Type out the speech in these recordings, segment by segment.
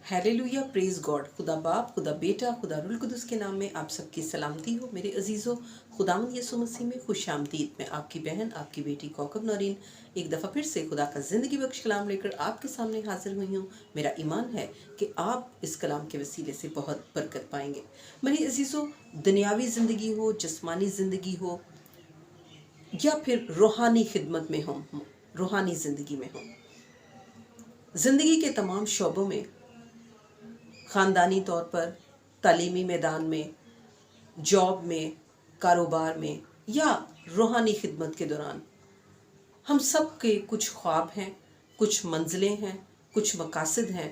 Hallelujah, praise God. खुदा बाप, खुदा बेटा, खुदा रुल कुदस के नाम में आप सबकी सलामती हो। मेरे अजीज़ों, खुदावंद यीशु मसीह में खुशामदीद। मैं आपकी बहन, आपकी बेटी कौकब नौरीन एक दफ़ा फिर से खुदा का ज़िंदगी बख्श कलाम लेकर आपके सामने हाजिर हुई हूँ। मेरा ईमान है कि आप इस कलाम के वसीले से बहुत बरकत पाएंगे। मेरे अजीज़ों, दुनियावी ज़िंदगी हो, जिस्मानी ज़िंदगी हो या फिर रूहानी खिदमत में हो, रूहानी ज़िंदगी में हो, ज़िंदगी के तमाम शोबों में, ख़ानदानी तौर पर, तालीमी मैदान में, जॉब में, कारोबार में या रूहानी खिदमत के दौरान हम सब के कुछ ख्वाब हैं, कुछ मंजिलें हैं, कुछ मकासद हैं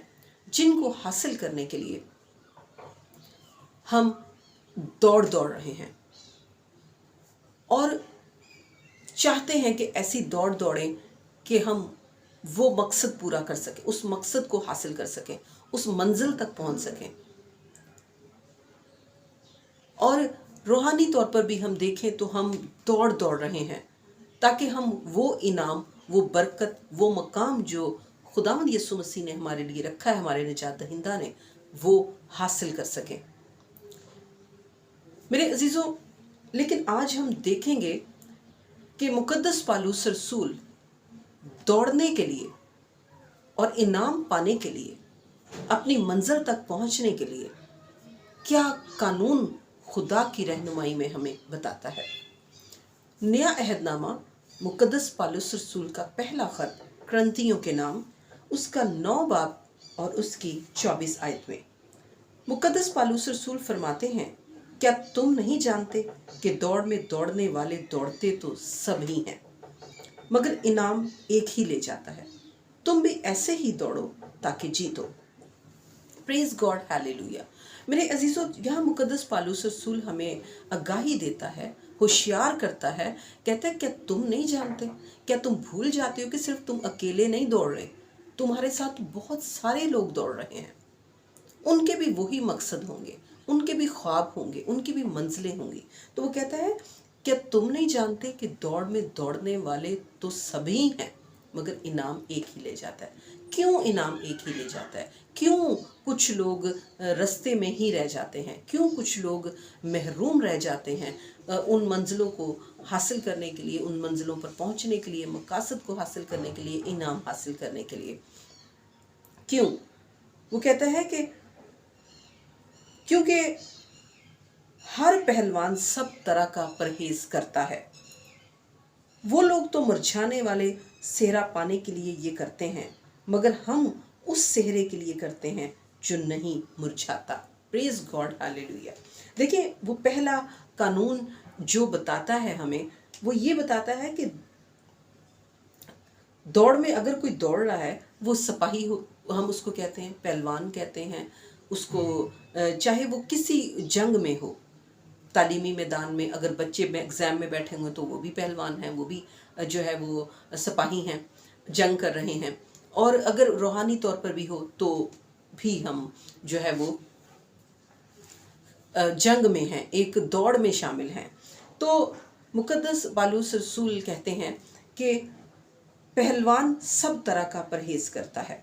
जिनको हासिल करने के लिए हम दौड़ रहे हैं और चाहते हैं कि ऐसी दौड़ दौड़ें कि हम वो मकसद पूरा कर सकें, उस मकसद को हासिल कर सकें, उस मंजिल तक पहुंच सकें। और रूहानी तौर पर भी हम देखें तो हम दौड़ रहे हैं ताकि हम वो इनाम, वो बरकत, वो मकाम जो खुदावंद यीशु मसीह ने हमारे लिए रखा है, हमारे निजात दहिंदा ने, वो हासिल कर सकें। मेरे अजीज़ों, लेकिन आज हम देखेंगे कि मुकद्दस पालूस रसूल दौड़ने के लिए और इनाम पाने के लिए, अपनी मंजिल तक पहुंचने के लिए क्या कानून खुदा की रहनुमाई में हमें बताता है। नया अहदनामा मुकद्दस पालूस रसूल का पहला खत क्रंथियों के नाम, उसका 9 बाब और उसकी 24 आयत में मुकद्दस पालूस रसूल फरमाते हैं, क्या तुम नहीं जानते कि दौड़ में दौड़ने वाले दौड़ते तो सब ही हैं, मगर इनाम एक ही ले जाता है। तुम भी ऐसे ही दौड़ो ताकि जीतो। Praise God, hallelujah. मेरे अजीज़ों, यहाँ मुकद्दस पालूस रसूल हमें आगाही देता है, होशियार करता है, कहता है क्या तुम नहीं जानते, क्या तुम भूल जाते हो कि सिर्फ तुम अकेले नहीं दौड़ रहे, तुम्हारे साथ बहुत सारे लोग दौड़ रहे हैं। उनके भी वही मकसद होंगे, उनके भी ख्वाब होंगे, उनकी भी मंजिलें होंगी। तो वो कहता है क्या तुम नहीं जानते कि दौड़ में दौड़ने वाले तो सभी हैं, मगर इनाम एक ही ले जाता है। क्यों इनाम एक ही ले जाता है? क्यों कुछ लोग रास्ते में ही रह जाते हैं? क्यों कुछ लोग महरूम रह जाते हैं उन मंजिलों को हासिल करने के लिए, उन मंजिलों पर पहुंचने के लिए, मकासद को हासिल करने के लिए, इनाम हासिल करने के लिए? क्यों? वो कहता है कि क्योंकि हर पहलवान सब तरह का परहेज करता है। वो लोग तो मुरझाने वाले सेहरा पाने के लिए ये करते हैं, मगर हम उस सेहरे के लिए करते हैं जो नहीं मुरझाता। Praise God, hallelujah. देखिए, वो पहला कानून जो बताता है हमें, वो ये बताता है कि दौड़ में अगर कोई दौड़ रहा है, वो सिपाही हो, हम उसको कहते हैं, पहलवान कहते हैं उसको, चाहे वो किसी जंग में हो, तालीमी मैदान में अगर बच्चे में एग्ज़ाम में बैठे हुए तो वो भी पहलवान हैं, वो भी जो है वो सिपाही हैं, जंग कर रहे हैं। और अगर रूहानी तौर पर भी हो तो भी हम जो है वो जंग में हैं, एक दौड़ में शामिल हैं। तो मुकद्दस पालूस रसूल कहते हैं कि पहलवान सब तरह का परहेज करता है,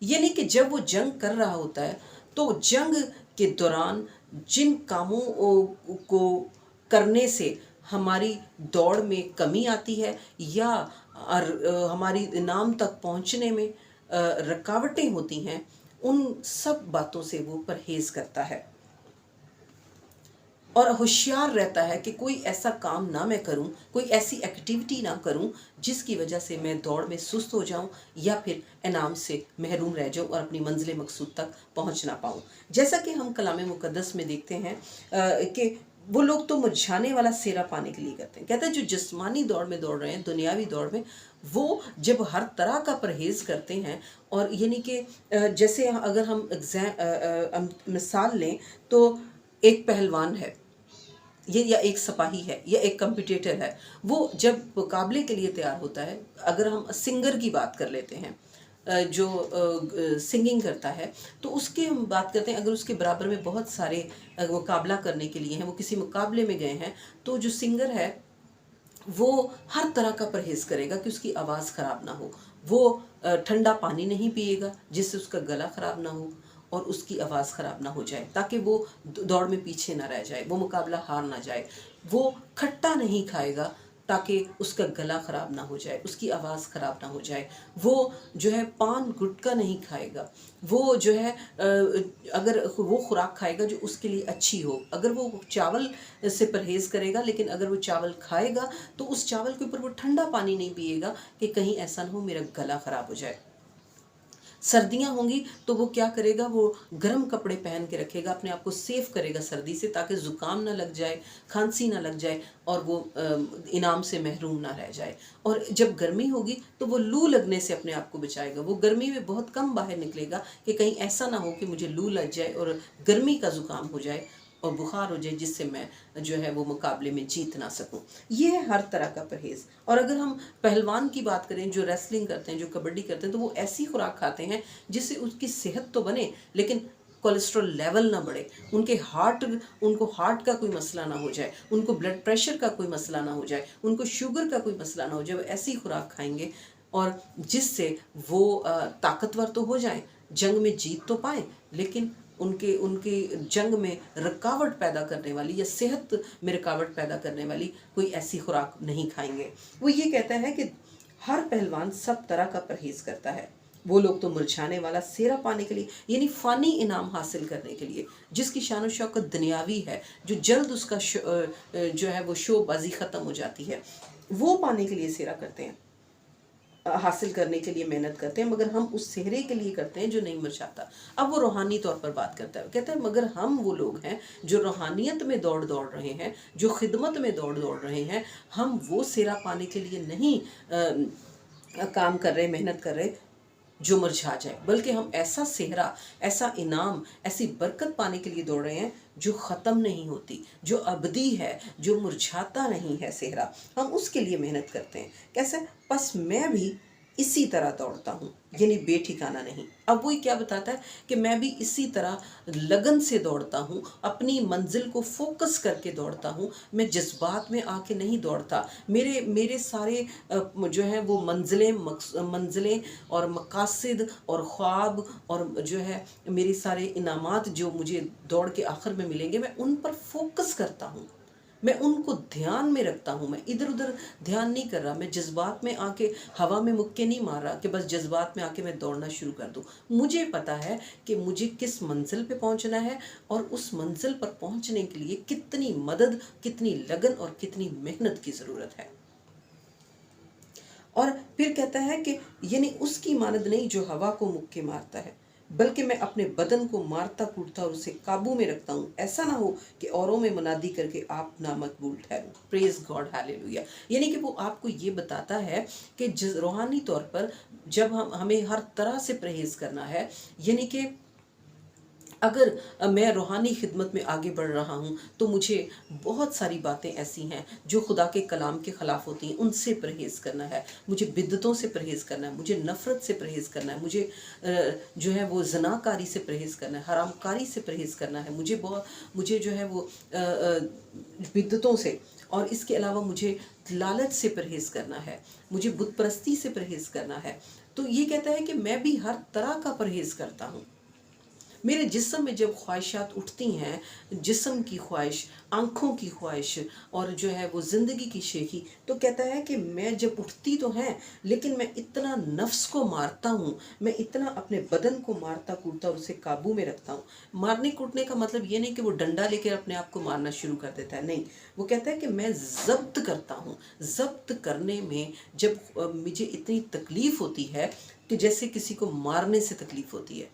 यानी कि जब वो जंग कर रहा होता है तो जंग के दौरान जिन कामों को करने से हमारी दौड़ में कमी आती है या हमारी इनाम तक पहुंचने में रुकावटें होती हैं, उन सब बातों से वो परहेज करता है और होशियार रहता है कि कोई ऐसा काम ना मैं करूं, कोई ऐसी एक्टिविटी ना करूं जिसकी वजह से मैं दौड़ में सुस्त हो जाऊं या फिर इनाम से महरूम रह जाऊं और अपनी मंजिल मकसूद तक पहुंच ना पाऊं। जैसा कि हम कलाम मुकद्दस में देखते हैं कि वो लोग तो मुरझाने वाला सेहरा पाने के लिए करते हैं। कहते हैं जो जिस्मानी दौड़ में दौड़ रहे हैं, दुनियावी दौड़ में, वो जब हर तरह का परहेज़ करते हैं, और यानी कि जैसे अगर हम मिसाल लें तो एक पहलवान है ये, या एक सिपाही है, या एक कम्पिटिटर है, वो जब मुकाबले के लिए तैयार होता है, अगर हम सिंगर की बात कर लेते हैं जो सिंगिंग करता है, तो उसकी हम बात करते हैं, अगर उसके बराबर में बहुत सारे मुकाबला करने के लिए हैं, वो किसी मुकाबले में गए हैं, तो जो सिंगर है वो हर तरह का परहेज़ करेगा कि उसकी आवाज़ ख़राब ना हो। वो ठंडा पानी नहीं पिएगा जिससे उसका गला ख़राब ना हो। اور اس کی آواز خراب نہ ہو جائے، تاکہ وہ دوڑ میں پیچھے نہ رہ جائے، وہ مقابلہ ہار نہ جائے۔ وہ کھٹا نہیں کھائے گا تاکہ اس کا گلا خراب نہ ہو جائے، اس کی آواز خراب نہ ہو جائے۔ وہ جو ہے پان گٹکا نہیں کھائے گا، وہ جو ہے اگر وہ خوراک کھائے گا جو اس کے لیے اچھی ہو۔ اگر وہ چاول سے پرہیز کرے گا، لیکن اگر وہ چاول کھائے گا تو اس چاول کے اوپر وہ ٹھنڈا پانی نہیں پیے گا کہ کہیں ایسا نہ ہو میرا گلا خراب ہو جائے۔ سردیاں ہوں گی تو وہ کیا کرے گا، وہ گرم کپڑے پہن کے رکھے گا، اپنے آپ کو سیف کرے گا سردی سے، تاکہ زکام نہ لگ جائے، کھانسی نہ لگ جائے، اور وہ انعام سے محروم نہ رہ جائے۔ اور جب گرمی ہوگی تو وہ لو لگنے سے اپنے آپ کو بچائے گا، وہ گرمی میں بہت کم باہر نکلے گا کہ کہیں ایسا نہ ہو کہ مجھے لو لگ جائے اور گرمی کا زکام ہو جائے اور بخار ہو جائے، جس سے میں جو ہے وہ مقابلے میں جیت نہ سکوں۔ یہ ہے ہر طرح کا پرہیز۔ اور اگر ہم پہلوان کی بات کریں جو ریسلنگ کرتے ہیں، جو کبڈی کرتے ہیں، تو وہ ایسی خوراک کھاتے ہیں جس سے اس کی صحت تو بنے لیکن کولیسٹرول لیول نہ بڑھے، ان کو ہارٹ کا کوئی مسئلہ نہ ہو جائے، ان کو بلڈ پریشر کا کوئی مسئلہ نہ ہو جائے، ان کو شوگر کا کوئی مسئلہ نہ ہو جائے۔ وہ ایسی خوراک کھائیں گے اور جس سے وہ طاقتور تو ہو جائیں، جنگ میں جیت تو پائیں، لیکن ان کے جنگ میں رکاوٹ پیدا کرنے والی یا صحت میں رکاوٹ پیدا کرنے والی کوئی ایسی خوراک نہیں کھائیں گے۔ وہ یہ کہتا ہے کہ ہر پہلوان سب طرح کا پرہیز کرتا ہے۔ وہ لوگ تو مرجھانے والا سیرا پانے کے لیے، یعنی فانی انعام حاصل کرنے کے لیے، جس کی شان و شوکت دنیاوی ہے، جو جلد اس کا جو ہے وہ شو بازی ختم ہو جاتی ہے، وہ پانے کے لیے سیرا کرتے ہیں، حاصل کرنے کے لیے محنت کرتے ہیں، مگر ہم اس سہرے کے لیے کرتے ہیں جو نہیں مرجھاتا۔ اب وہ روحانی طور پر بات کرتا ہے، کہتا ہے مگر ہم وہ لوگ ہیں جو روحانیت میں دوڑ رہے ہیں، جو خدمت میں دوڑ رہے ہیں، ہم وہ سیرا پانے کے لیے نہیں کام کر رہے، محنت کر رہے جو مرجھا جائے، بلکہ ہم ایسا صحرا، ایسا انعام، ایسی برکت پانے کے لیے دوڑ رہے ہیں جو ختم نہیں ہوتی، جو ابدی ہے، جو مرجھاتا نہیں ہے صحرا، ہم اس کے لیے محنت کرتے ہیں۔ کیسے؟ پس میں بھی اسی طرح دوڑتا ہوں، یعنی بے ٹھکانہ نہیں۔ اب وہی کیا بتاتا ہے کہ میں بھی اسی طرح لگن سے دوڑتا ہوں، اپنی منزل کو فوکس کر کے دوڑتا ہوں، میں جذبات میں آ کے نہیں دوڑتا۔ میرے سارے جو ہیں وہ منزلیں اور مقاصد اور خواب اور جو ہے میری سارے انعامات جو مجھے دوڑ کے آخر میں ملیں گے، میں ان پر فوکس کرتا ہوں، میں ان کو دھیان میں رکھتا ہوں، میں ادھر ادھر دھیان نہیں کر رہا، میں جذبات میں آ کے ہوا میں مکے نہیں مار رہا کہ بس جذبات میں آ کے میں دوڑنا شروع کر دوں۔ مجھے پتا ہے کہ مجھے کس منزل پہ پہنچنا ہے، اور اس منزل پر پہنچنے کے لیے کتنی مدد، کتنی لگن اور کتنی محنت کی ضرورت ہے۔ اور پھر کہتا ہے کہ یعنی اس کی مانند نہیں جو ہوا کو مکے مارتا ہے، بلکہ میں اپنے بدن کو مارتا کوٹتا اور اسے قابو میں رکھتا ہوں، ایسا نہ ہو کہ اوروں میں منادی کر کے آپ نامقبول ٹھہرو۔ پریز گاڈ، ہیلیلویا۔ یعنی کہ وہ آپ کو یہ بتاتا ہے کہ روحانی طور پر جب ہمیں ہر طرح سے پرہیز کرنا ہے، یعنی کہ اگر میں روحانی خدمت میں آگے بڑھ رہا ہوں تو مجھے بہت ساری باتیں ایسی ہیں جو خدا کے کلام کے خلاف ہوتی ہیں، ان سے پرہیز کرنا ہے، مجھے بدعتوں سے پرہیز کرنا ہے، مجھے نفرت سے پرہیز کرنا ہے، مجھے جو ہے وہ زناکاری سے پرہیز کرنا ہے، حرام کاری سے پرہیز کرنا ہے، مجھے جو ہے وہ بدعتوں سے، اور اس کے علاوہ مجھے لالچ سے پرہیز کرنا ہے، مجھے بت پرستی سے پرہیز کرنا ہے۔ تو یہ کہتا ہے کہ میں بھی ہر طرح کا پرہیز کرتا ہوں۔ میرے جسم میں جب خواہشات اٹھتی ہیں، جسم کی خواہش، آنکھوں کی خواہش اور جو ہے وہ زندگی کی شیخی، تو کہتا ہے کہ میں جب اٹھتی تو ہیں، لیکن میں اتنا نفس کو مارتا ہوں، میں اتنا اپنے بدن کو مارتا کوٹتا اور اسے قابو میں رکھتا ہوں۔ مارنے کوٹنے کا مطلب یہ نہیں کہ وہ ڈنڈا لے کے اپنے آپ کو مارنا شروع کر دیتا ہے، نہیں، وہ کہتا ہے کہ میں ضبط کرتا ہوں۔ ضبط کرنے میں جب مجھے اتنی تکلیف ہوتی ہے کہ جیسے کسی کو مارنے سے تکلیف ہوتی ہے،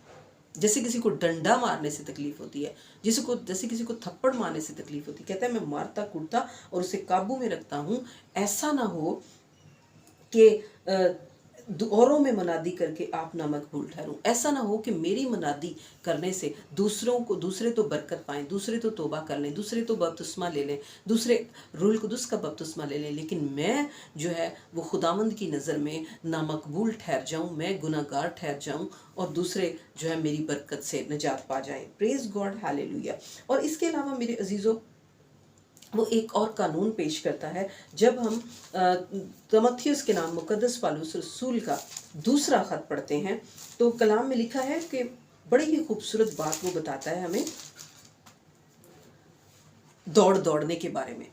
جیسے کسی کو ڈنڈا مارنے سے تکلیف ہوتی ہے، جیسے کسی کو تھپڑ مارنے سے تکلیف ہوتی ہے، کہتا ہے میں مارتا کوٹتا اور اسے قابو میں رکھتا ہوں، ایسا نہ ہو کہ اوروں میں منادی کر کے آپ نامقبول ٹھہروں، ایسا نہ ہو کہ میری منادی کرنے سے دوسرے تو برکت پائیں، دوسرے تو توبہ کر لیں، دوسرے تو بپتسمہ لے لیں، دوسرے روح القدس کا بپتسمہ لے لیں، لیکن میں جو ہے وہ خداوند کی نظر میں نامقبول ٹھہر جاؤں، میں گناہ گار ٹھہر جاؤں، اور دوسرے جو ہے میری برکت سے نجات پا جائیں۔ پریز گاڈ، ہیلیلویا۔ اور اس کے علاوہ میرے عزیزو، وہ ایک اور قانون پیش کرتا ہے۔ جب ہم تیموتھیوس کے نام مقدس پالوس رسول کا دوسرا خط پڑھتے ہیں تو کلام میں لکھا ہے کہ बड़ी ही खूबसूरत बात वो बताता है हमें दौड़ने के बारे में।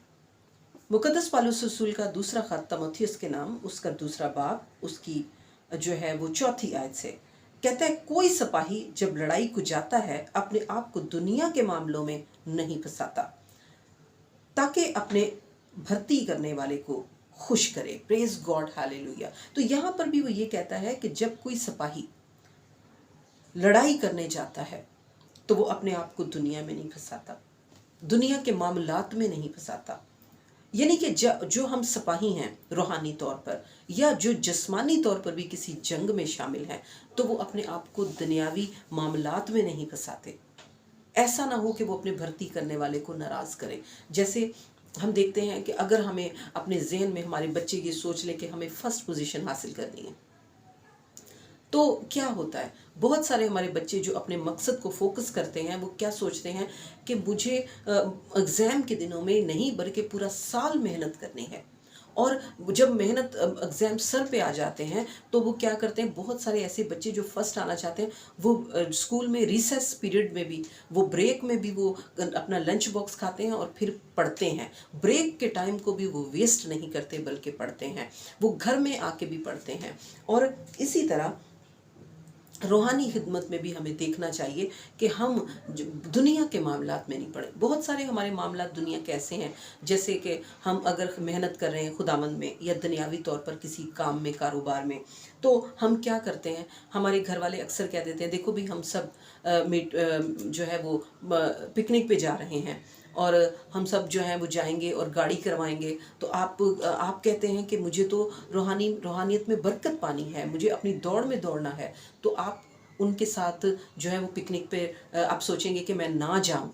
मुकद्दस पौलुस रसूल का दूसरा खत तीमुथियुस के नाम, उसका दूसरा बाब, उसकी जो है वो चौथी आयत से कहता है, कोई सिपाही जब लड़ाई को जाता है अपने आप को दुनिया के मामलों में नहीं फंसाता, ताकि अपने भर्ती करने वाले को खुश करे। Praise God, hallelujah. तो यहाँ पर भी वो ये कहता है कि जब कोई सिपाही लड़ाई करने जाता है तो वो अपने आप को दुनिया में नहीं फंसाता, दुनिया के मामलात में नहीं फंसाता। यानी कि जो हम सिपाही हैं रूहानी तौर पर, या जो जिस्मानी तौर पर भी किसी जंग में शामिल हैं, तो वो अपने आप को दुनियावी मामलात में नहीं फंसाते। ऐसा ना हो कि वो अपने भर्ती करने वाले को नाराज करें। जैसे हम देखते हैं कि अगर हमें अपने ज़हन में हमारे बच्चे की सोच ले कि हमें फर्स्ट पोजीशन हासिल करनी है, तो क्या होता है, बहुत सारे हमारे बच्चे जो अपने मकसद को फोकस करते हैं, वो क्या सोचते हैं कि मुझे एग्ज़ाम के दिनों में नहीं बल्कि पूरा साल मेहनत करनी है। और जब मेहनत एग्ज़ाम सर पे आ जाते हैं तो वो क्या करते हैं, बहुत सारे ऐसे बच्चे जो फर्स्ट आना चाहते हैं, वो स्कूल में रिसेस पीरियड में भी, वो ब्रेक में भी वो अपना लंच बॉक्स खाते हैं और फिर पढ़ते हैं। ब्रेक के टाइम को भी वो वेस्ट नहीं करते बल्कि पढ़ते हैं, वो घर में आके भी पढ़ते हैं। और इसी तरह रूहानी खिदमत में भी हमें देखना चाहिए कि हम दुनिया के मामलात में नहीं पड़े। बहुत सारे हमारे मामलात दुनिया के ऐसे हैं, जैसे कि हम अगर मेहनत कर रहे हैं खुदावंद में या दुनियावी तौर पर किसी काम में, कारोबार में, तो हम क्या करते हैं, हमारे घर वाले अक्सर कह देते हैं, देखो भी हम सब जो है वो पिकनिक पे जा रहे हैं और हम सब जो है वो जाएंगे और गाड़ी करवाएंगे, तो आप कहते हैं कि मुझे तो रूहानियत में बरकत पानी है, मुझे अपनी दौड़ में दौड़ना है, तो आप उनके साथ जो है वो पिकनिक पे आप सोचेंगे कि मैं ना जाऊं,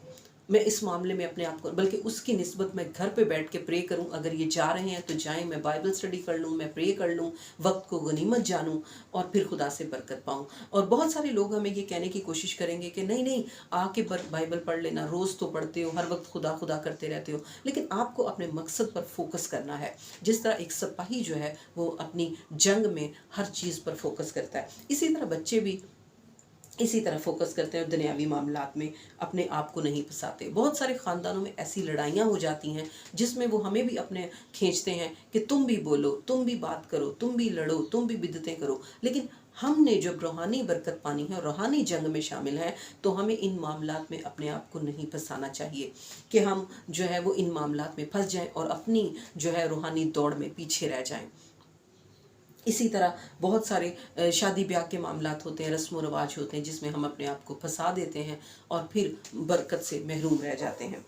मैं इस मामले में अपने आप को, बल्कि उसकी निस्बत मैं घर पे बैठ के प्रे करूं, अगर ये जा रहे हैं तो जाएं, मैं बाइबल स्टडी कर लूं, मैं प्रे कर लूं, वक्त को गनीमत जानूं और फिर खुदा से बरकत पाऊं। और बहुत सारे लोग हमें ये कहने की कोशिश करेंगे कि नहीं नहीं, आके बाइबल पढ़ लेना, रोज़ तो पढ़ते हो, हर वक्त खुदा खुदा करते रहते हो। लेकिन आपको अपने मकसद पर फोकस करना है, जिस तरह एक सिपाही जो है वो अपनी जंग में हर चीज़ पर फोकस करता है, इसी तरह बच्चे भी इसी तरह फोकस करते हैं और दुनियावी मामलात में अपने आप को नहीं फंसाते। बहुत सारे ख़ानदानों में ऐसी लड़ाइयाँ हो जाती हैं जिसमें वो हमें भी अपने खींचते हैं कि तुम भी बोलो, तुम भी बात करो, तुम भी लड़ो, तुम भी बिदतें करो। लेकिन हमने जब रूहानी बरकत पानी है और रूहानी जंग में शामिल हैं, तो हमें इन मामलात में अपने आप को नहीं फंसाना चाहिए कि हम जो है वो इन मामलात में फंस जाएं और अपनी जो है रूहानी दौड़ में पीछे रह जाएं। इसी तरह बहुत सारे शादी ब्याह के मामलात होते हैं, रस्म व रवाज होते हैं, जिसमें हम अपने आप को फंसा देते हैं और फिर बरकत से महरूम रह जाते हैं।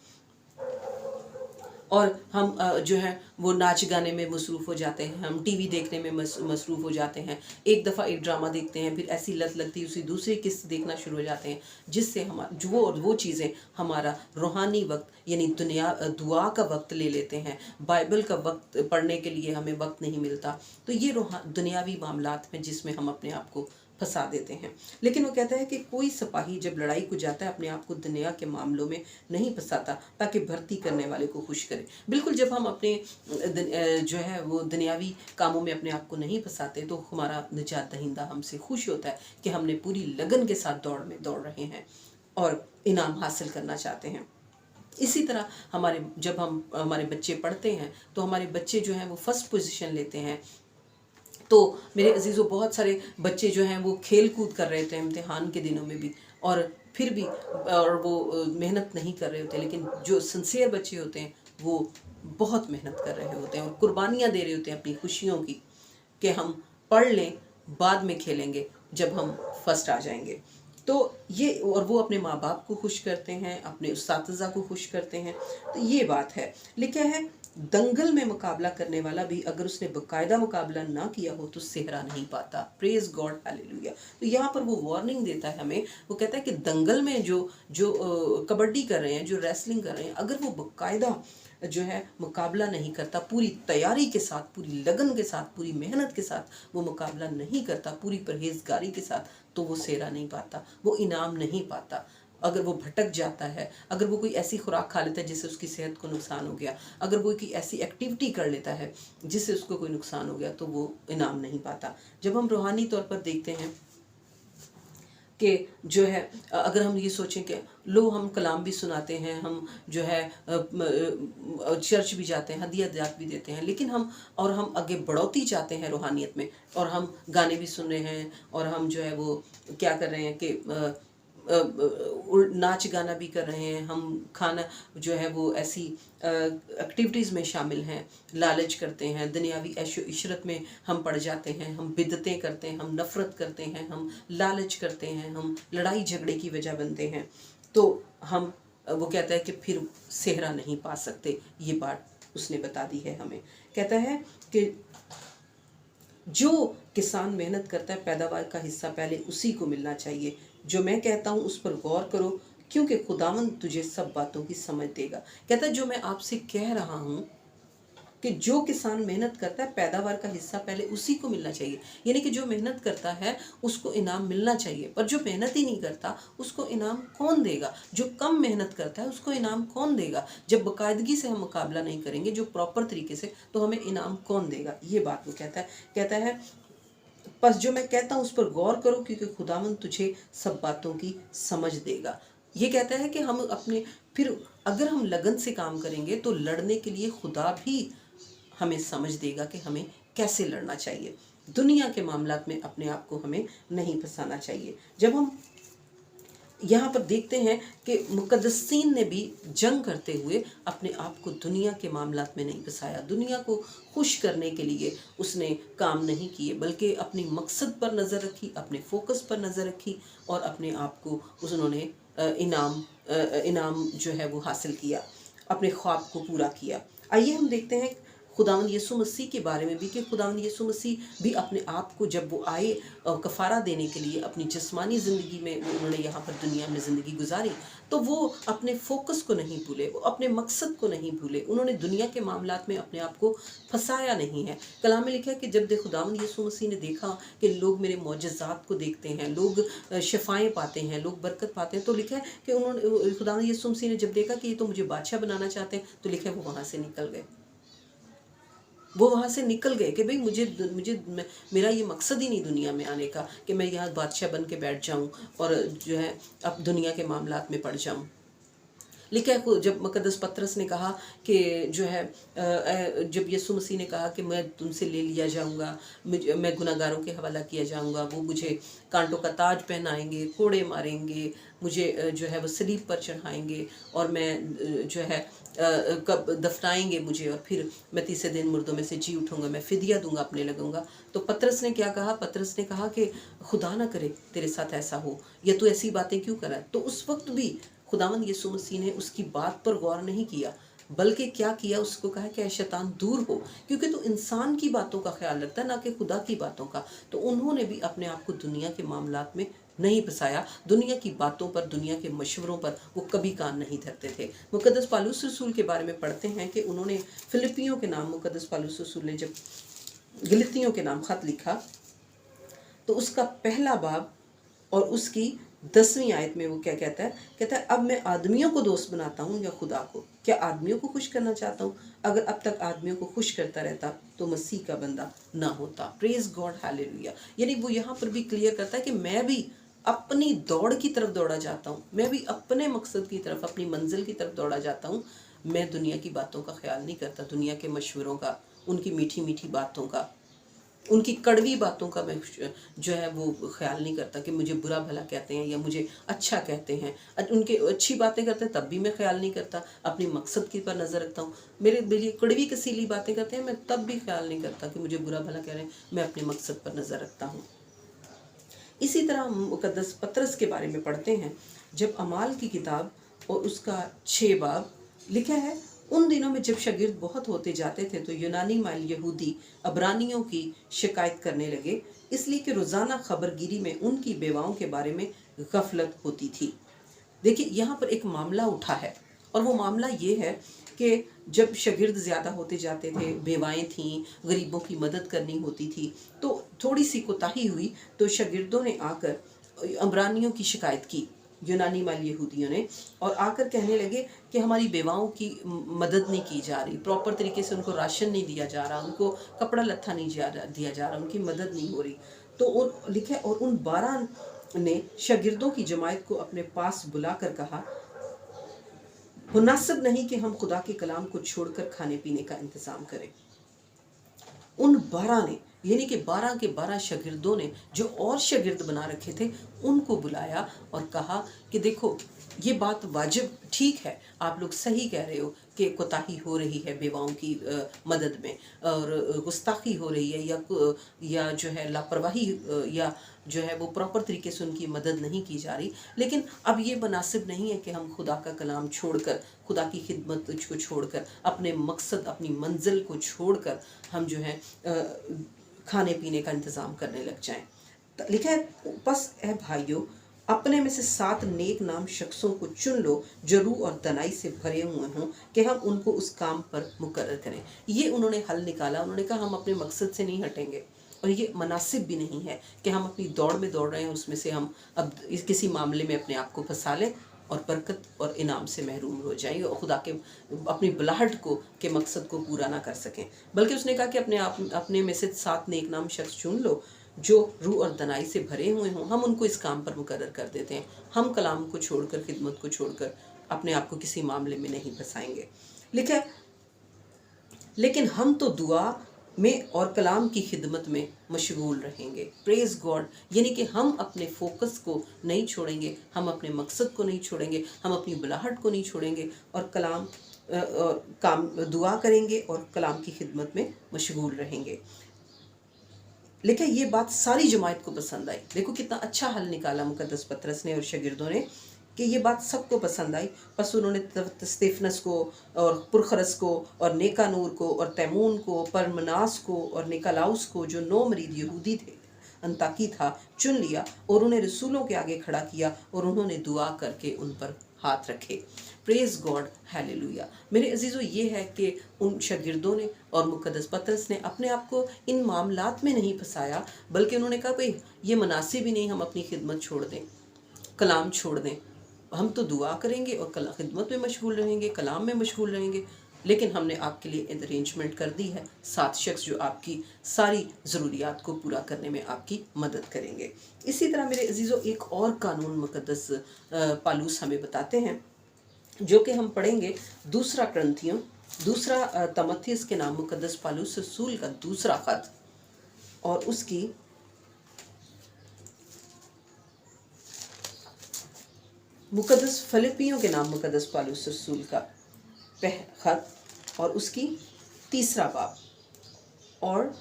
और हम जो है वो नाच गाने में मसरूफ़ हो जाते हैं, हम टीवी देखने में मसरूफ़ हो जाते हैं, एक दफ़ा एक ड्रामा देखते हैं, फिर ऐसी लत लगती है उसी दूसरी किस्त देखना शुरू हो जाते हैं, जिससे हमारा जो वो चीज़ें हमारा रूहानी वक्त यानी दुआ का वक्त ले लेते हैं, बाइबल का वक्त पढ़ने के लिए हमें वक्त नहीं मिलता। तो ये दुनियावी मामलात में जिसमें हम अपने आप को फंसा देते हैं। लेकिन वो कहता है कि कोई सिपाही जब लड़ाई को जाता है अपने आप को दुनिया के मामलों में नहीं फंसाता, ताकि भर्ती करने वाले को खुश करे। बिल्कुल, जब हम अपने जो है वो दुनियावी कामों में अपने आप को नहीं फंसाते, तो हमारा निजात दहिंदा हमसे खुश होता है कि हमने पूरी लगन के साथ दौड़ में दौड़ रहे हैं और इनाम हासिल करना चाहते हैं। इसी तरह जब हमारे बच्चे पढ़ते हैं तो हमारे बच्चे जो हैं वो फर्स्ट पोजीशन लेते हैं। तो मेरे अजीज़ों, बहुत सारे बच्चे जो हैं वो खेल कूद कर रहे थे इम्तिहान के दिनों में भी, और फिर भी और वो मेहनत नहीं कर रहे होते, लेकिन जो सिंसियर बच्चे होते हैं वो बहुत मेहनत कर रहे होते हैं और कुर्बानियाँ दे रहे होते हैं अपनी खुशियों की, कि हम पढ़ लें, बाद में खेलेंगे जब हम फर्स्ट आ जाएंगे। तो ये, और वो अपने माँ बाप को खुश करते हैं, अपने उस्ताद को खुश करते हैं। तो ये बात है। लिखा है, दंगल में मुकाबला करने वाला भी अगर उसने बाकायदा मुकाबला ना किया हो तो सेहरा नहीं पाता। Praise God, hallelujah. तो यहाँ पर वो वार्निंग देता है हमें, वो कहता है कि दंगल में जो कबड्डी कर रहे हैं, जो रेसलिंग कर रहे हैं, अगर वो बाकायदा जो है मुकाबला नहीं करता, पूरी तैयारी के साथ, पूरी लगन के साथ, पूरी मेहनत के साथ वो मुकाबला नहीं करता, पूरी परहेजगारी के साथ, तो वो सेहरा नहीं पाता, वो इनाम नहीं पाता। अगर वो भटक जाता है, अगर वो कोई ऐसी खुराक खा लेता है जिससे उसकी सेहत को नुकसान हो गया, अगर वो कोई ऐसी एक्टिविटी कर लेता है जिससे उसको कोई नुकसान हो गया, तो वो इनाम नहीं पाता। जब हम रूहानी तौर पर देखते हैं کہ جو ہے اگر ہم یہ سوچیں کہ لو ہم کلام بھی سناتے ہیں، ہم جو ہے چرچ بھی جاتے ہیں، ہدیات بھی دیتے ہیں، لیکن ہم آگے بڑھوتی چاہتے ہیں روحانیت میں، اور ہم گانے بھی سن رہے ہیں، اور ہم جو ہے وہ کیا کر رہے ہیں کہ ناچ گانا بھی کر رہے ہیں، ہم کھانا جو ہے وہ ایسی ایکٹیویٹیز میں شامل ہیں، لالچ کرتے ہیں، دنیاوی عیش و عشرت میں ہم پڑ جاتے ہیں، ہم بدعتیں کرتے ہیں، ہم نفرت کرتے ہیں، ہم لالچ کرتے ہیں، ہم لڑائی جھگڑے کی وجہ بنتے ہیں، تو ہم وہ کہتا ہے کہ پھر صحرا نہیں پا سکتے۔ یہ بات اس نے بتا دی ہے ہمیں۔ کہتا ہے کہ جو کسان محنت کرتا ہے پیداوار کا حصہ پہلے اسی کو ملنا چاہیے۔ جو میں کہتا ہوں اس پر غور کرو، کیونکہ خداوند تجھے سب باتوں کی سمجھ دے گا۔ کہتا ہے جو میں آپ سے کہہ رہا ہوں کہ جو کسان محنت کرتا ہے پیداوار کا حصہ پہلے اسی کو ملنا چاہیے، یعنی کہ جو محنت کرتا ہے اس کو انعام ملنا چاہیے، پر جو محنت ہی نہیں کرتا اس کو انعام کون دے گا؟ جو کم محنت کرتا ہے اس کو انعام کون دے گا؟ جب باقاعدگی سے ہم مقابلہ نہیں کریں گے جو پراپر طریقے سے، تو ہمیں انعام کون دے گا؟ یہ بات وہ کہتا ہے پس جو میں کہتا ہوں اس پر غور کرو، کیونکہ خداوند تجھے سب باتوں کی سمجھ دے گا۔ یہ کہتا ہے کہ ہم پھر اگر ہم لگن سے کام کریں گے تو لڑنے کے لیے خدا بھی ہمیں سمجھ دے گا کہ ہمیں کیسے لڑنا چاہیے۔ دنیا کے معاملات میں اپنے آپ کو ہمیں نہیں پھنسانا چاہیے۔ جب ہم یہاں پر دیکھتے ہیں کہ مقدسین نے بھی جنگ کرتے ہوئے اپنے آپ کو دنیا کے معاملات میں نہیں پھنسایا، دنیا کو خوش کرنے کے لیے اس نے کام نہیں کیے، بلکہ اپنی مقصد پر نظر رکھی، اپنے فوکس پر نظر رکھی، اور اپنے آپ کو انہوں نے انعام جو ہے وہ حاصل کیا، اپنے خواب کو پورا کیا۔ آئیے ہم دیکھتے ہیں خداوند یسوع مسیح کے بارے میں بھی، کہ خداوند یسوع مسیح بھی اپنے آپ کو جب وہ آئے کفارہ دینے کے لیے اپنی جسمانی زندگی میں، انہوں نے یہاں پر دنیا میں زندگی گزاری، تو وہ اپنے فوکس کو نہیں بھولے، وہ اپنے مقصد کو نہیں بھولے، انہوں نے دنیا کے معاملات میں اپنے آپ کو پھنسایا نہیں ہے۔ کلام میں لکھا ہے کہ جب خداوند یسوع مسیح نے دیکھا کہ لوگ میرے معجزات کو دیکھتے ہیں، لوگ شفائیں پاتے ہیں، لوگ برکت پاتے ہیں، تو لکھا ہے کہ خداوند یسوع مسیح نے جب دیکھا کہ یہ تو مجھے بادشاہ بنانا چاہتے ہیں، تو لکھا ہے وہ وہاں سے نکل گئے۔ وہ وہاں سے نکل گئے کہ بھئی مجھے میرا یہ مقصد ہی نہیں دنیا میں آنے کا کہ میں یہاں بادشاہ بن کے بیٹھ جاؤں اور جو ہے اب دنیا کے معاملات میں پڑ جاؤں۔ لکھا ہے جب مقدس پطرس نے کہا کہ جو ہے جب یسوع مسیح نے کہا کہ میں تم سے لے لیا جاؤں گا، میں گناہ گاروں کے حوالہ کیا جاؤں گا، وہ مجھے کانٹوں کا تاج پہنائیں گے، کوڑے ماریں گے، مجھے جو ہے وہ صلیب پر چڑھائیں گے، اور میں جو ہے کب دفنائیں گے مجھے، اور پھر میں تیسرے دن مردوں میں سے جی اٹھوں گا، میں فدیہ دوں گا، اپنے لگوں گا۔ تو پطرس نے کیا کہا؟ پطرس نے کہا کہ خدا نہ کرے تیرے ساتھ ایسا ہو، یا تو ایسی باتیں کیوں کرا ہے؟ تو اس وقت بھی خداوند یسوع مسیح نے اس کی بات پر غور نہیں کیا، بلکہ کیا کیا؟ اس کو کہا کہ اے شیطان دور ہو، کیونکہ تو انسان کی باتوں کا خیال رکھتا ہے، نہ کہ خدا کی باتوں کا۔ تو انہوں نے بھی اپنے آپ کو دنیا کے معاملات میں نہیں پھنسایا، دنیا کی باتوں پر، دنیا کے مشوروں پر وہ کبھی کان نہیں دھرتے تھے۔ مقدس پالوس رسول کے بارے میں پڑھتے ہیں کہ انہوں نے فلپیوں کے نام، مقدس پالوس رسول نے جب گلتیوں کے نام خط لکھا تو اس کا پہلا باب اور اس کی 10ویں آیت میں وہ کیا کہتا ہے؟ اب میں آدمیوں کو دوست بناتا ہوں یا خدا کو؟ کیا آدمیوں کو خوش کرنا چاہتا ہوں؟ اگر اب تک آدمیوں کو خوش کرتا رہتا تو مسیح کا بندہ نہ ہوتا۔ پریز گاڈ، ہیلیلویا۔ یعنی وہ یہاں پر بھی کلیئر کرتا ہے کہ میں بھی اپنی دوڑ کی طرف دوڑا جاتا ہوں، میں بھی اپنے مقصد کی طرف، اپنی منزل کی طرف دوڑا جاتا ہوں۔ میں دنیا کی باتوں کا خیال نہیں کرتا، دنیا کے مشوروں کا، ان کی میٹھی میٹھی باتوں کا، ان کی کڑوی باتوں کا میں جو ہے وہ خیال نہیں کرتا کہ مجھے برا بھلا کہتے ہیں یا مجھے اچھا کہتے ہیں۔ ان کے اچھی باتیں کرتے ہیں تب بھی میں خیال نہیں کرتا، اپنی مقصد کی پر نظر رکھتا ہوں۔ میری کڑوی کسیلی باتیں کرتے ہیں، میں تب بھی خیال نہیں کرتا کہ مجھے برا بھلا کہہ رہے ہیں، میں اپنے مقصد پر نظر رکھتا ہوں۔ اسی طرح ہم مقدس پطرس کے بارے میں پڑھتے ہیں، جب اعمال کی کتاب اور اس کا 6 باب لکھا ہے، ان دنوں میں جب شاگرد بہت ہوتے جاتے تھے تو یونانی مائل یہودی عبرانیوں کی شکایت کرنے لگے، اس لیے کہ روزانہ خبر گیری میں ان کی بیواؤں کے بارے میں غفلت ہوتی تھی۔ دیکھیں یہاں پر ایک معاملہ اٹھا ہے، اور وہ معاملہ یہ ہے کہ جب شاگرد زیادہ ہوتے جاتے تھے، بیوائیں تھیں، غریبوں کی مدد کرنی ہوتی تھی، تو تھوڑی سی کوتاہی ہوئی تو شاگردوں نے آ کر عبرانیوں کی شکایت کی، یونانی مائل یہودیوں نے، اور آ کر کہنے لگے کہ ہماری بیواؤں کی مدد نہیں کی جا رہی، پراپر طریقے سے ان کو راشن نہیں دیا جا رہا، ان کو کپڑا لتھا نہیں دیا جا رہا، ان کی مدد نہیں ہو رہی۔ تو لکھے اور ان 12 ने शागिर्दों की जमात को अपने पास बुलाकर कहा, मुनासिब नहीं कि हम खुदा के कलाम को छोड़कर खाने पीने का इंतज़ाम करें। उन 12 ने, यानी कि 12 के 12 शागिर्दों ने जो और शागिर्द बना रखे थे, उनको बुलाया और कहा कि देखो, ये बात वाजिब ठीक है, आप लोग सही कह रहे हो कि कोताही हो रही है बेवाओं की मदद में, और गुस्ताखी हो रही है, या जो है लापरवाही, या जो है वो प्रॉपर तरीके से उनकी मदद नहीं की जा रही। लेकिन अब ये मुनासिब नहीं है कि हम खुदा का कलाम छोड़कर, खुदा की खिदमत को छोड़कर, अपने मकसद, अपनी मंजिल को छोड़कर हम जो है खाने पीने का इंतज़ाम करने लग जाएं। लिखा है, बस ए भाइयों, अपने में से 7 नेक नाम शख्सों को चुन लो जो रूह और दनाई से भरे हुए हों कि हम उनको उस काम पर मुकर्रर करें। ये उन्होंने हल निकाला। उन्होंने कहा हम अपने मकसद से नहीं हटेंगे, और ये मुनासिब भी नहीं है कि हम अपनी दौड़ में दौड़ रहे हैं, उसमें से हम अब किसी मामले में अपने आप को फंसा लें और बरकत और इनाम से महरूम हो जाएं, और खुदा के अपनी बुलाहट को के मकसद को पूरा ना कर सकें। बल्कि उसने कहा कि अपने में से 7 नेक नाम शख्स चुन लो जो रूह और दनाई से भरे हुए हों, हम उनको इस काम पर मुकर्रर कर देते हैं। हम कलाम को छोड़कर, खिदमत को छोड़कर अपने आप को किसी मामले में नहीं फंसाएंगे। लिखा, लेकिन हम तो दुआ में और कलाम की खिदमत में मशगूल रहेंगे। प्रेज गॉड, यानी कि हम अपने फोकस को नहीं छोड़ेंगे, हम अपने मकसद को नहीं छोड़ेंगे, हम अपनी बुलाहट को नहीं छोड़ेंगे, और कलाम और काम दुआ करेंगे और कलाम की खिदमत में मशगूल रहेंगे। लेकिन ये बात सारी जमात को पसंद आई। देखो कितना अच्छा हल निकाला मुकद्दस पतरस ने और शागिर्दों ने, कि ये बात सबको पसंद आई। बस उन्होंने स्तेफनस को और पुरखरस को और नेकानूर को और तैमून को, परमनास को और निकलाउस को, जो 9 मरीद यहूदी थे, अंताकी था, चुन लिया और उन्हें रसूलों के आगे खड़ा किया, और उन्होंने दुआ करके उन पर हाथ रखे। Praise God, hallelujah. मेरे अजीज़ों, ये है कि उन शागिर्दों ने और मुकद्दस पतरस ने अपने आप को इन मामलात में नहीं फंसाया, बल्कि उन्होंने कहा भाई ये मुनासिब ही नहीं हम अपनी खिदमत छोड़ दें, कलाम छोड़ दें। हम तो दुआ करेंगे और खिदमत में मशगूल रहेंगे, कलाम में मशगूल रहेंगे, लेकिन हमने आपके लिए अरेंजमेंट कर दी है 7 शख्स जो आपकी सारी ज़रूरियात को पूरा करने में आपकी मदद करेंगे। इसी तरह मेरे अजीज़ों, एक और कानून मुकद्दस पालूस हमें बताते हैं, जो कि हम पढ़ेंगे दूसरा क्रंथियों, दूसरा तमथियस के नाम मुकद्दस पालूस रसूल का दूसरा ख़त, और उसकी मुकद्दस फिलिपियों के नाम मुकद्दस पालूस रसूल का ख़त, और उसकी 3रा बाब और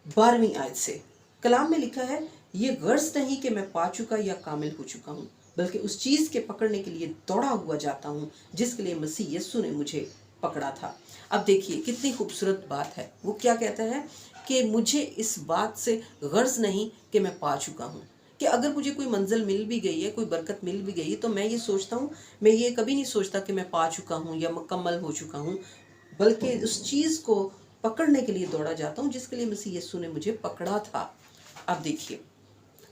12वीं आयत से। कलाम में लिखा है, ये गर्ज नहीं कि मैं पा चुका या कामिल हो चुका हूँ, बल्कि उस चीज़ के पकड़ने के लिए दौड़ा हुआ जाता हूँ जिसके लिए मसीह यीशु ने मुझे पकड़ा था। अब देखिए कितनी खूबसूरत बात है। वो क्या कहता है कि मुझे इस बात से गर्ज नहीं कि मैं पा चुका हूँ, कि अगर मुझे कोई मंजिल मिल भी गई है, कोई बरकत मिल भी गई है, तो मैं ये सोचता हूँ, मैं ये कभी नहीं सोचता कि मैं पा चुका हूँ या मुकम्मल हो चुका हूँ, बल्कि उस चीज़ को पकड़ने के लिए दौड़ा जाता हूँ जिसके लिए मसीह यीशु ने मुझे पकड़ा था। अब देखिए,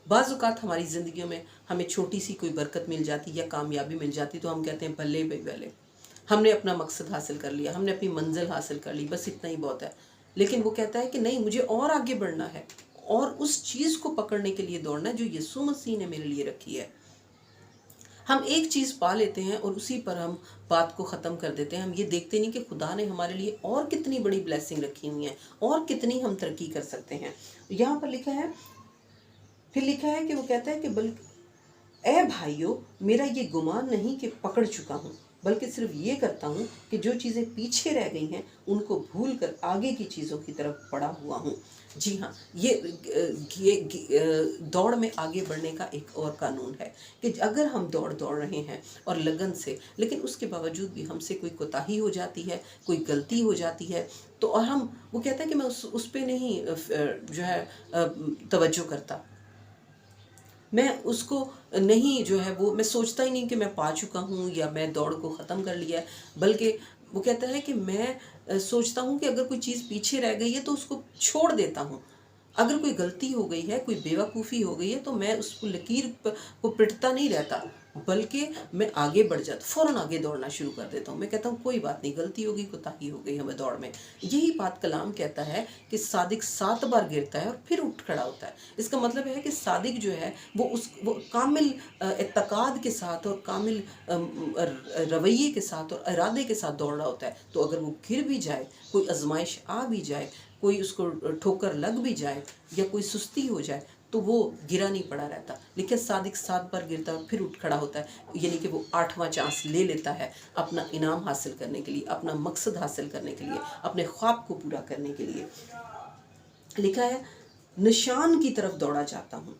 बाज़ औक़ात हमारी ज़िंदगियों में हमें छोटी सी कोई बरकत मिल जाती या कामयाबी मिल जाती तो हम कहते हैं भले भाई भले, हमने अपना मकसद हासिल कर लिया, हमने अपनी मंजिल हासिल कर ली, बस इतना ही बहुत है। लेकिन वो कहता है कि नहीं, मुझे और आगे बढ़ना है और उस चीज़ को पकड़ने के लिए दौड़ना है जो यीशु मसीह ने मेरे लिए रखी है। हम एक चीज़ पा लेते हैं और उसी पर हम बात को ख़त्म कर देते हैं। हम ये देखते नहीं कि खुदा ने हमारे लिए और कितनी बड़ी ब्लेसिंग रखी हुई है और कितनी हम तरक्की कर सकते हैं। यहाँ पर लिखा है, फिर लिखा है कि वो कहता है कि बल्कि ए भाइयों, मेरा ये गुमान नहीं कि पकड़ चुका हूँ, बल्कि सिर्फ ये करता हूँ कि जो चीज़ें पीछे रह गई हैं उनको भूल कर आगे की चीज़ों की तरफ बढ़ा हुआ हूँ। जी हाँ, ये दौड़ में आगे बढ़ने का एक और कानून है कि अगर हम दौड़ रहे हैं और लगन से, लेकिन उसके बावजूद भी हमसे कोई कोताही हो जाती है, कोई गलती हो जाती है, तो और हम, वो कहता है कि मैं उस पे नहीं जो है तवज्जो करता, मैं उसको नहीं जो है वो मैं सोचता ही नहीं कि मैं पा चुका हूँ या मैं दौड़ को ख़त्म कर लिया है, बल्कि वो कहता है कि मैं सोचता हूँ कि अगर कोई चीज़ पीछे रह गई है तो उसको छोड़ देता हूँ। अगर कोई गलती हो गई है, कोई बेवकूफ़ी हो गई है, तो मैं उस लकीर को पिटता नहीं रहता, बल्कि मैं आगे बढ़ जाता, फ़ौरन आगे दौड़ना शुरू कर देता हूँ। मैं कहता हूँ कोई बात नहीं, गलती होगी, कोताही हो गई हमें दौड़ में। यही बात कलाम कहता है कि सादिक 7 बार गिरता है और फिर उठ खड़ा होता है। इसका मतलब है कि सादिक जो है वो कामिल एतक़ाद के साथ और कामिल रवैये के साथ और इरादे के साथ दौड़ रहा होता है। तो अगर वो गिर भी जाए, कोई आजमाइश आ भी जाए, कोई उसको ठोकर लग भी जाए या कोई सुस्ती हो जाए, तो वो गिरा नहीं पड़ा रहता। लेकिन सादिक 7 बार गिरता है और फिर उठ खड़ा होता है, यानी कि वो 8वां चांस ले लेता है अपना इनाम हासिल करने के लिए, अपना मकसद हासिल करने के लिए, अपने ख्वाब को पूरा करने के लिए। लिखा है निशान की तरफ दौड़ा जाता हूँ,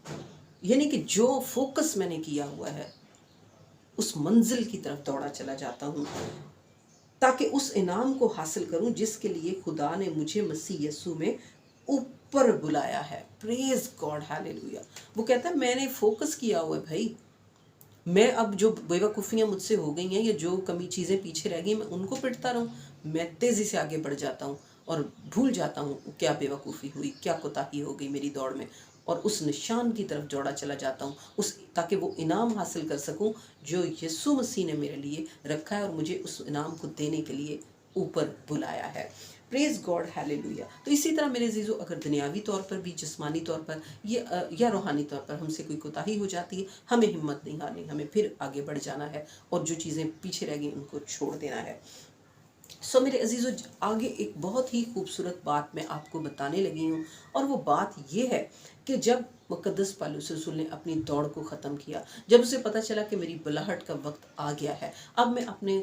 यानी कि जो फोकस मैंने किया हुआ है उस मंजिल की तरफ दौड़ा चला जाता हूँ, ताकि उस इनाम को हासिल करूं जिसके लिए खुदा ने मुझे मसीह यीशु में ऊपर बुलाया है। Praise God, hallelujah. वो कहता है मैंने फोकस किया हुआ है भाई, मैं अब जो बेवकूफ़ियाँ मुझसे हो गई हैं या जो कमी चीज़ें पीछे रह गई मैं उनको पिटता रहूं? मैं तेज़ी से आगे बढ़ जाता हूँ और भूल जाता हूँ क्या बेवकूफ़ी हुई, क्या कोताही हो गई मेरी दौड़ में, और उस निशान की तरफ दौड़ा चला जाता हूँ, उस ताकि वो इनाम हासिल कर सकूँ जो यीशु मसीह ने मेरे लिए रखा है और मुझे उस इनाम को देने के लिए ऊपर बुलाया है। Praise God, hallelujah. तो इसी तरह मेरे अजीज़ों, अगर दुनियावी तौर पर भी, जिस्मानी तौर पर या रूहानी तौर पर हमसे कोई कोताही हो जाती है, हमें हिम्मत नहीं हारनी, हमें फिर आगे बढ़ जाना है और जो चीज़ें पीछे रह गई उनको छोड़ देना है। मेरे अजीज़ों, आगे एक बहुत ही खूबसूरत बात मैं आपको बताने लगी हूँ, और वो बात ये है कि जब मुक़द्दस पौलुस रसूल ने अपनी दौड़ को ख़त्म किया, जब उसे पता चला कि मेरी बुलाहट का वक्त आ गया है, अब मैं अपने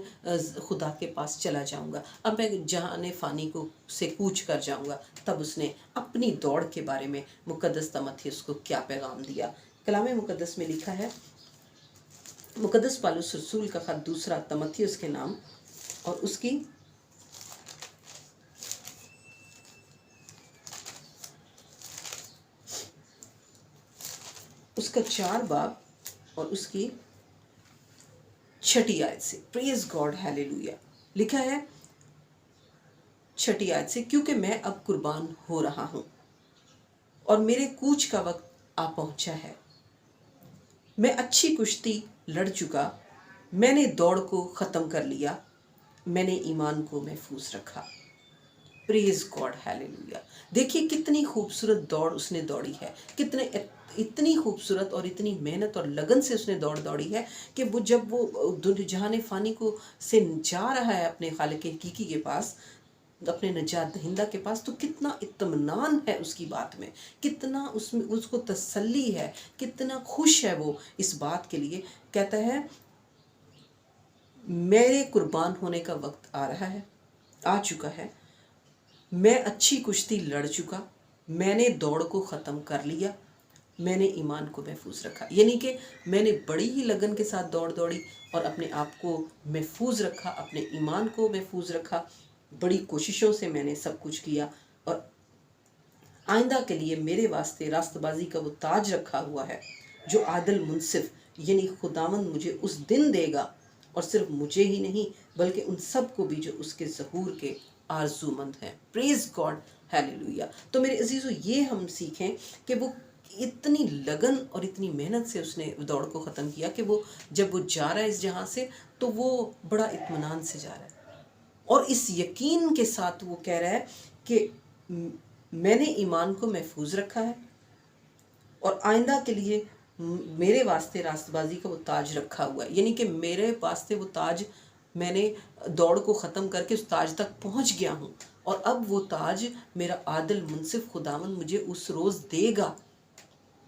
खुदा के पास चला जाऊँगा, अब मैं जहाने फ़ानी को से कूच कर जाऊँगा, तब उसने अपनी दौड़ के बारे में मुक़द्दस तीमुथियुस को क्या पैगाम दिया। कलाम मुक़द्दस में लिखा है, मुक़द्दस पौलुस रसूल का ख़त दूसरा तीमुथियुस के नाम और उसका 4 बाब और उसकी 6 आयत से। Praise God, hallelujah. लिखा है 6 आयत से, क्योंकि मैं अब कुर्बान हो रहा हूँ और मेरे कूच का वक्त आ पहुंचा है। मैं अच्छी कुश्ती लड़ चुका, मैंने दौड़ को ख़त्म कर लिया, मैंने ईमान को महफूज रखा। Praise God, hallelujah. देखिए कितनी खूबसूरत दौड़ उसने दौड़ी है, इतनी खूबसूरत और इतनी मेहनत और लगन से उसने दौड़ दौड़ी है कि वो जब वो जहान फ़ानी को से जा रहा है अपने खालिक हकीकी के पास, अपने नजात दहिंदा के पास, तो कितना इत्मीनान है उसकी बात में, कितना उसमें उसको तसल्ली है, कितना खुश है वो इस बात के लिए। कहता है मेरे कुर्बान होने का वक्त आ रहा है, आ चुका है, मैं अच्छी कुश्ती लड़ चुका, मैंने दौड़ को ख़त्म कर लिया, मैंने ईमान को महफूज रखा। यानी कि मैंने बड़ी ही लगन के साथ दौड़ दौड़ी और अपने आप को महफूज रखा, अपने ईमान को महफूज रखा, बड़ी कोशिशों से मैंने सब कुछ किया, और आइंदा के लिए मेरे वास्ते रास्तबाजी का वो ताज रखा हुआ है जो आदिल मुनसिफ यानी खुदावंद मुझे उस दिन देगा, और सिर्फ मुझे ही नहीं बल्कि उन सब को भी जो उसके ज़हूर के आरजूमंद हैं। Praise God, hallelujah. तो मेरे अजीज़ों, ये हम सीखें कि वो इतनी लगन और इतनी मेहनत से उसने दौड़ को ख़त्म किया कि वो जब वो जा रहा है इस जहाँ से, तो वो बड़ा इत्मीनान से जा रहा है और इस यकीन के साथ वो कह रहा है कि मैंने ईमान को महफूज रखा है और आइंदा के लिए मेरे वास्ते रास्तबाजी का वो ताज रखा हुआ है। यानी कि मेरे वास्ते वो ताज, मैंने दौड़ को ख़त्म करके उस ताज तक पहुंच गया हूं, और अब वो ताज मेरा आदिल मुनसिफ खुदावंद मुझे उस रोज़ देगा।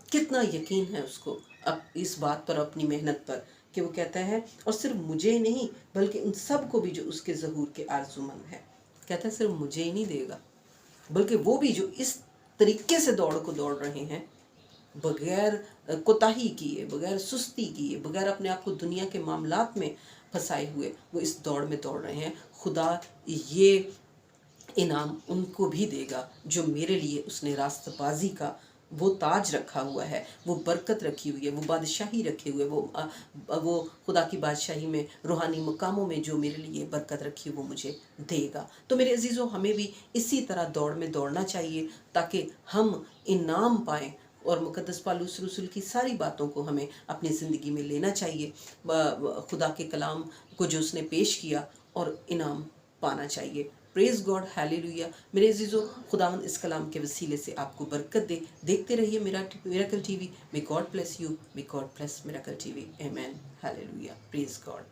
कितना यकीन है उसको अब इस बात पर, अपनी मेहनत पर, कि वो कहता है और सिर्फ मुझे ही नहीं बल्कि उन सब को भी जो उसके ज़हूर के आरज़ूमंद है। कहता है सिर्फ मुझे ही नहीं देगा बल्कि वो भी जो इस तरीके से दौड़ को दौड़ रहे हैं, बगैर कोताही किए, बगैर सुस्ती किए, बगैर अपने आप को दुनिया के मामलात में फंसाए हुए वो इस दौड़ में दौड़ रहे हैं, खुदा ये इनाम उनको भी देगा जो मेरे लिए उसने रास्तबाजी का वो ताज रखा हुआ है, वो बरकत रखी हुई है, वो बादशाही रखे हुए, वो खुदा की बादशाही में, रूहानी मकामों में जो मेरे लिए बरकत रखी है वो मुझे देगा। तो मेरे अजीज़ों, हमें भी इसी तरह दौड़ में दौड़ना चाहिए ताकि हम इनाम पाएँ, اور مقدس پالوس رسول کی ساری باتوں کو ہمیں اپنی زندگی میں لینا چاہیے، خدا کے کلام کو جو اس نے پیش کیا، اور انعام پانا چاہیے۔ پریز گاڈ، ہیلیلویا۔ میرے عزیزو، خداوند اس کلام کے وسیلے سے آپ کو برکت دے۔ دیکھتے رہیے میراکل T V. May God bless you, may God bless میراکل T V. آمین، ہیلیلویا، پریز گاڈ۔